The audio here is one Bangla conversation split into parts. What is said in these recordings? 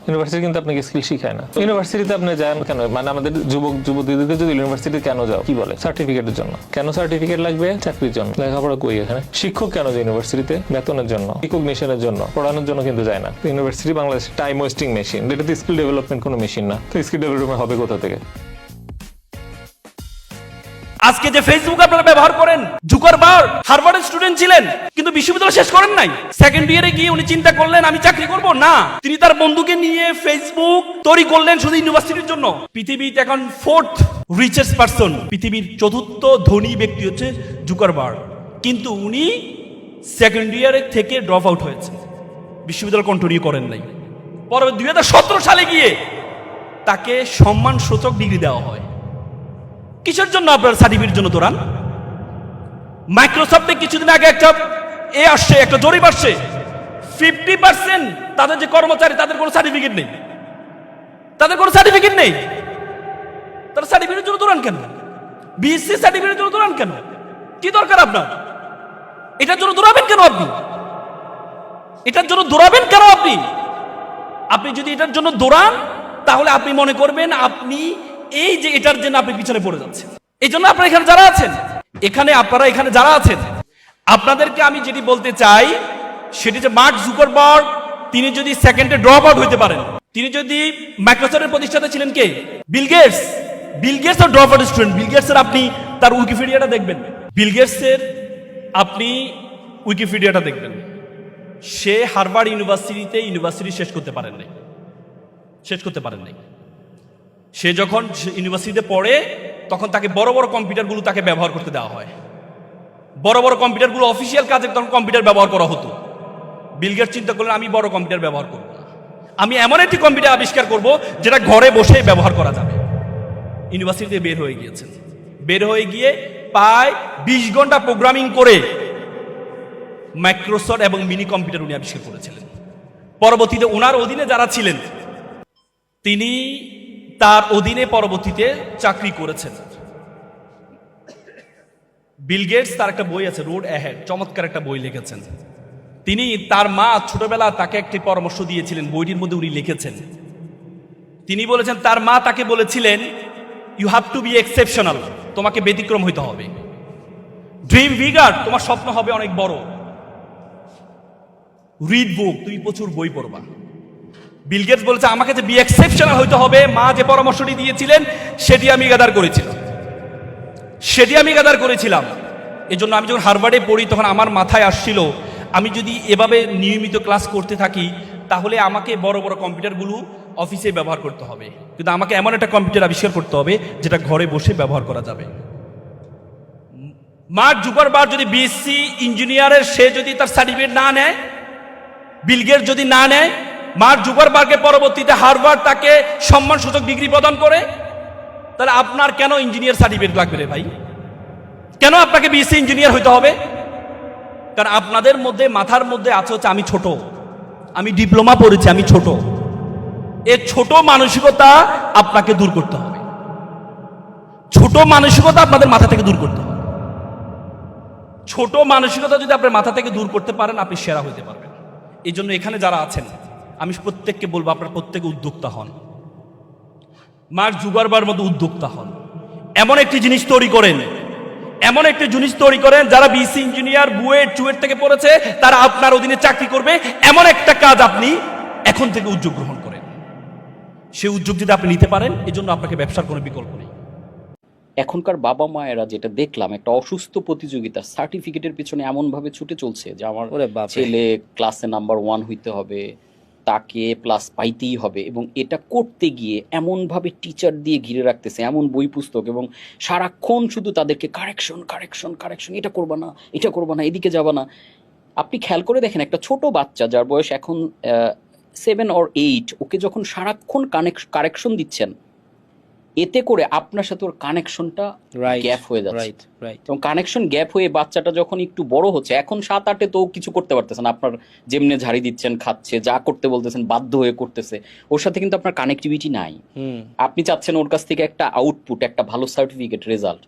ইউনিভার্সিটি কিন্তু আপনাকে স্কিল শিখায় না। ইউনিভার্সিটিতে আপনি যান কেন? মানে আমাদের যুবক যুবতীদেরকে যদি ইউনিভার্সিটি কেন যাও, কি বলে? সার্টিফিকেটের জন্য। কেন সার্টিফিকেট লাগবে? চাকরির জন্য। লেখাপড়া কই এখানে? শিক্ষক কেন যায় ইউনিভার্সিটিতে? বেতনের জন্য, রিকগনিশনের জন্য, পড়ানোর জন্য কিন্তু যায় না। University Bangladesh time wasting machine, এটা তো স্কিল ডেভেলপমেন্ট কোনো মেশিন না। তো স্কিল ডেভেলপমেন্ট হবে কোথা থেকে? আজকে যে ফেসবুক আপনারা ব্যবহার করেন, জুকারবার্গ হার্ভার্ডের স্টুডেন্ট ছিলেন কিন্তু বিশ্ববিদ্যালয় শেষ করেন নাই। সেকেন্ড ইয়ারে গিয়ে উনি চিন্তা করলেন আমি চাকরি করব না, তিনি তার বন্ধুকে নিয়ে ফেসবুক তৈরি করলেন শুধু ইউনিভার্সিটির জন্য। পৃথিবীতে এখন 4th রিচেস্ট পারসন, পৃথিবীর 4র্থ ধনী ব্যক্তি হচ্ছে জুকারবার্গ, কিন্তু উনি সেকেন্ড ইয়ারে থেকে ড্রপ আউট হয়েছেন, বিশ্ববিদ্যালয় কন্টিনিউ করেন নাই। পরে 2017 সালে গিয়ে তাকে সম্মানসূচক ডিগ্রি দেওয়া হয়। কিসের জন্য? আপনার সার্টিফিকেটের জন্য দৌড়ান। মাইক্রোসফটে কিছুদিন আগে একটা জরিপ আসছে, 50% তাদের যে কর্মচারী তাদের কোনো সার্টিফিকেট নেই, তাদের কোনো সার্টিফিকেট নেই। তারা সার্টিফিকেটের জন্য দৌড়ান কেন? বিএসসি সার্টিফিকেটের জন্য দৌড়ান কেন? কি দরকার আপনার? এটার জন্য দৌড়াবেন কেন আপনি? এটার জন্য দৌড়াবেন কেন আপনি? আপনি যদি এটার জন্য দৌড়ান তাহলে আপনি মনে করবেন আপনি এই যে এটার জন্য আপনি পিছনে পড়ে যাচ্ছেন। এই জন্য আপনারা এখানে যারা আছেন, আপনারা এখানে যারা আছেন, আপনাদেরকে আমি যেটি বলতে চাই সেটি যে মার্ক জুকারবার্গ তিনি যদি সেকেন্ডে ড্রপ আউট হইতে পারেন, তিনি যদি মাইক্রোসফটের প্রতিষ্ঠাতা ছিলেন কে? বিল গেটস এর drop out student. Bill Gates এর আপনি তার উইকিপিডিয়াটা দেখবেন, বিল গেটস এর আপনি উইকিপিডিয়াটা দেখবেন, সে হার্ভার্ড ইউনিভার্সিটি শেষ করতে পারেন নাই। সে যখন ইউনিভার্সিটিতে পড়ে তখন তাকে বড় বড় কম্পিউটারগুলো তাকে ব্যবহার করতে দেওয়া হয়। বড় বড় কম্পিউটারগুলো অফিসিয়াল কাজে তখন কম্পিউটার ব্যবহার করা হতো। বিল গেটস চিন্তা করলেন আমি বড় কম্পিউটার ব্যবহার করব না, আমি এমন একটি কম্পিউটার আবিষ্কার করব যেটা ঘরে বসে ব্যবহার করা যাবে। ইউনিভার্সিটিতে বের হয়ে গিয়ে প্রায় 20 ঘন্টা প্রোগ্রামিং করে মাইক্রোসফট এবং মিনি কম্পিউটার উনি আবিষ্কার করেছিলেন। পরবর্তীতে ওনার অধীনে যারা ছিলেন তিনি তার অধীনে পরবর্তীতে চাকরি করেছেন। বিল গেটস তার একটা বই আছে রোড অ্যাহেড, চমৎকার একটা বই লিখেছেন। তিনি তার মা ছোটবেলা তাকে একটি পরামর্শ দিয়েছিলেন, বইটির মধ্যে উনি লিখেছেন। তিনি বলেছেন তার মা তাকে বলেছিলেন you have to be exceptional, তোমাকে ব্যতিক্রম হইতে হবে। ড্রিম বিগার, তোমার স্বপ্ন হবে অনেক বড়। রিড বুক, তুমি প্রচুর বই পড়বা। বিল গেটস বলেছে আমাকে যে বি এক্সেপশনাল হইতে হবে, মা যে পরামর্শটি দিয়েছিলেন সেটি আমি গাদার করেছিলাম। এজন্য আমি যখন হার্ভার্ডে পড়ি তখন আমার মাথায় আসছিল আমি যদি এভাবে নিয়মিত ক্লাস করতে থাকি তাহলে আমাকে বড় বড় কম্পিউটারগুলো অফিসে ব্যবহার করতে হবে, কিন্তু আমাকে এমন একটা কম্পিউটার আবিষ্কার করতে হবে যেটা ঘরে বসে ব্যবহার করা যাবে। মার্ক জুকারবার্গ যদি বিএসসি ইঞ্জিনিয়ারের সে যদি তার সার্টিফিকেট না নেয়, বিল গেটস যদি না নেয়, মার্ক জুকারবার্গের পরবর্তীতে হার্ভার্ড তাকে সম্মানসূচক ডিগ্রি প্রদান করে, তাহলে আপনার কেন ইঞ্জিনিয়ার সার্টিফিকেট লাগবে রে ভাই? কেন আপনাকে বিএসসি ইঞ্জিনিয়ার হইতে হবে? কারণ আপনাদের মধ্যে মাথার মধ্যে আছে হচ্ছে আমি ছোট, আমি ডিপ্লোমা পড়েছি, আমি ছোট। এই ছোট মানসিকতা আপনাকে দূর করতে হবে। ছোট মানসিকতা আপনাদের মাথা থেকে দূর করতে হবে। ছোট মানসিকতা যদি আপনার মাথা থেকে দূর করতে পারেন আপনি সেরা হইতে পারবেন। এই জন্য এখানে যারা আছেন আমি প্রত্যেককে বলবো আপনারা প্রত্যেকে উদ্যোক্তা হন, মার্ক জুকারবার্গের মতো উদ্যোক্তা হন। এমন একটি জিনিস তৈরি করেন যারা বিএসসি ইঞ্জিনিয়ার চুয়েট থেকে পড়েছে তারা আপনার অধীনে চাকরি করবে। এমন একটা কাজ আপনি এখন থেকে উদ্যোগ গ্রহণ করেন। সেই উদ্যোগ যদি আপনি নিতে পারেন, এজন্য আপনাকে ব্যবসার কোনো বিকল্প নেই। এখনকার বাবা মায়েরা যেটা দেখলাম একটা অসুস্থ প্রতিযোগিতা, সার্টিফিকেটের পিছনে এমন ভাবে ছুটে চলছে যে আমার ছেলে ক্লাসে নাম্বার 1 হইতে হবে, তাকে প্লাস পাইতেই হবে, এবং এটা করতে গিয়ে এমন ভাবে টিচার দিয়ে ঘিরে রাখতেছে, এমন বই পুস্তক, এবং সারাক্ষণ শুধু তাদেরকে কারেকশন, এটা করবা না, এদিকে যাবা না। আপনি খেয়াল করে দেখেন একটা ছোট বাচ্চা যার বয়স এখন 7 or 8, ওকে যখন সারাক্ষণ কারেকশন দিচ্ছেন, এতে করে আপনার সাথে ওর কানেকশনটা গ্যাপ হয়ে যাচ্ছে। এবং কানেকশন গ্যাপ হয়ে বাচ্চাটা যখন একটু বড় হচ্ছে, এখন 7-8-এ তো কিছু করতে পারতেছে না, আপনার যেমনে ঝাড়ি দিচ্ছেন, খাচ্ছে, যা করতে বলতেছেন বাধ্য হয়ে করতেছে, ওর সাথে কিন্তু আপনার কানেক্টিভিটি নাই। আপনি চাচ্ছেন ওর কাছ থেকে একটা আউটপুট, একটা ভালো সার্টিফিকেট, রেজাল্ট,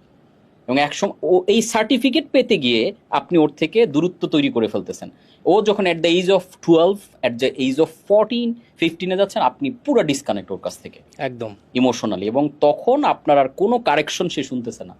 এবং একসময় ও এই সার্টিফিকেট পেতে গিয়ে আপনি ওর থেকে দূরত্ব তৈরি করে ফেলতেছেন। ও যখন at the age of 12, at the age of 14, 15-এ যাচ্ছেন, আপনি পুরো ডিসকানেক্ট ওর কাছ থেকে একদম ইমোশনালি, এবং তখন আপনার আর কোনো কারেকশন সে শুনতেছে না।